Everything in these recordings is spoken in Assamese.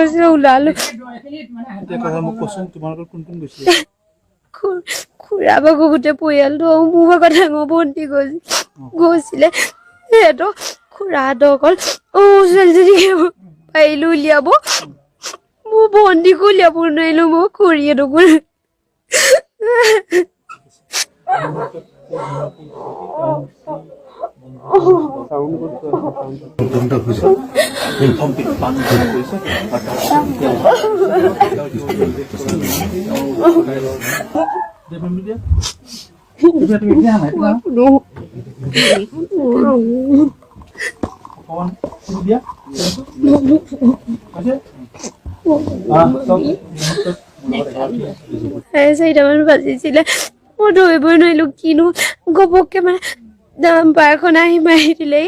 গৈছে ওলালো খুৰা ভাগৰ গোটেই পৰিয়ালটো মোৰ ভাগৰ ডাঙৰ ভণ্টি গৈছিলে সিহঁতৰ খুৰাহঁতৰ অকল ছোৱালীজনীকে পাৰিলো উলিয়াব মোৰ ভণ্টিকো উলিয়াব নোৱাৰিলো মই খুৰীহঁতকো চাৰিটামান বাজিছিলে মই ধৰিবই নোৱাৰিলো কিনো ঘপককে মানে পাৰখন আহি মাৰি দিলেই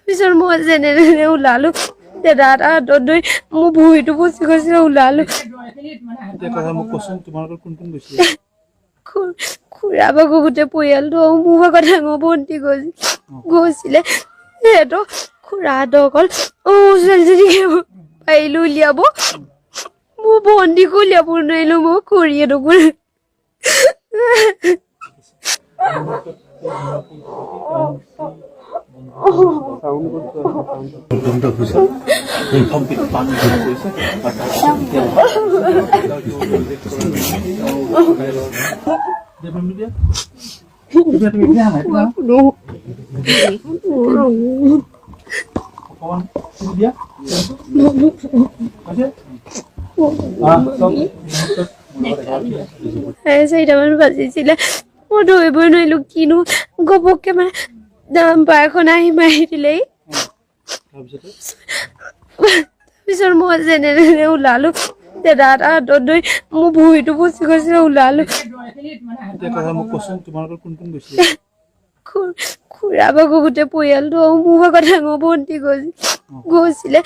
তাৰপিছত মই যেনে তেনে ওলালো দাদা এটা হাতত ধৰি মোৰ ভৰিটো বচি গৈছিলে ওলালো খুৰা ভাগৰ গোটেই পৰিয়ালটো মোৰ ভাগৰ ডাঙৰ ভণ্টি গৈছিলে সিহঁতৰ খুৰাহঁতৰ অকল ছোৱালীজনীকে পাৰিলো উলিয়াব মোৰ ভণ্টিকো উলিয়াব নোৱাৰিলো মই খুৰীহঁতকো চাৰিটামান বাজিছিলে মই ধৰিবই নোৱাৰিলো কিনো ঘপককে মানে পাৰখন আহি মাৰি দিলেই তাৰপিছত মই যেনে তেনে ওলালো দাদা এটা হাতত ধৰি মোৰ ভৰিটো বচি গৈছিলে ওলালো খুৰা ভাগৰ গোটেই পৰিয়ালটো মোৰ ভাগৰ ডাঙৰ ভণ্টি গৈছিলে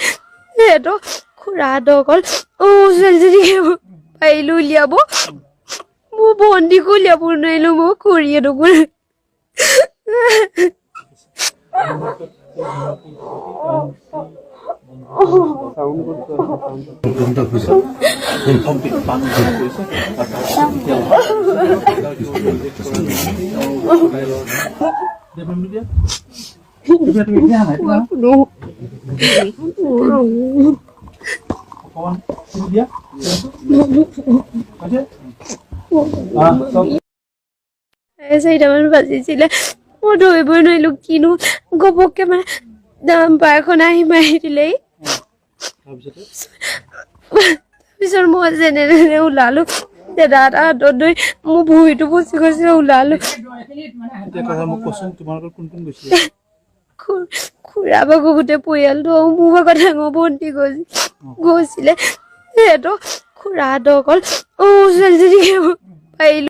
সিহঁতৰ খুৰাহঁতৰ অকল ছোৱালীজনীকে পাৰিলো উলিয়াব মোৰ ভণ্টিকো উলিয়াব নোৱাৰিলো মই খুৰীহঁতকো চাৰিটামান বাজিছিলে মই ধৰিবই নোৱাৰিলো কিনো ঘপককে মানে পাৰখন আহি মাৰি দিলেই তাৰপিছত মই যেনে তেনে ওলালো দাদা এটা হাতত ধৰি মোৰ ভৰিটো বচি গৈছিলে ওলালো খুৰা ভাগৰ গোটেই পৰিয়ালটো মোৰ ভাগৰ ডাঙৰ ভণ্টি গৈছিলে সিহঁতৰ খুৰাহঁতৰ অকল ছোৱালীজনীকে পাৰিলো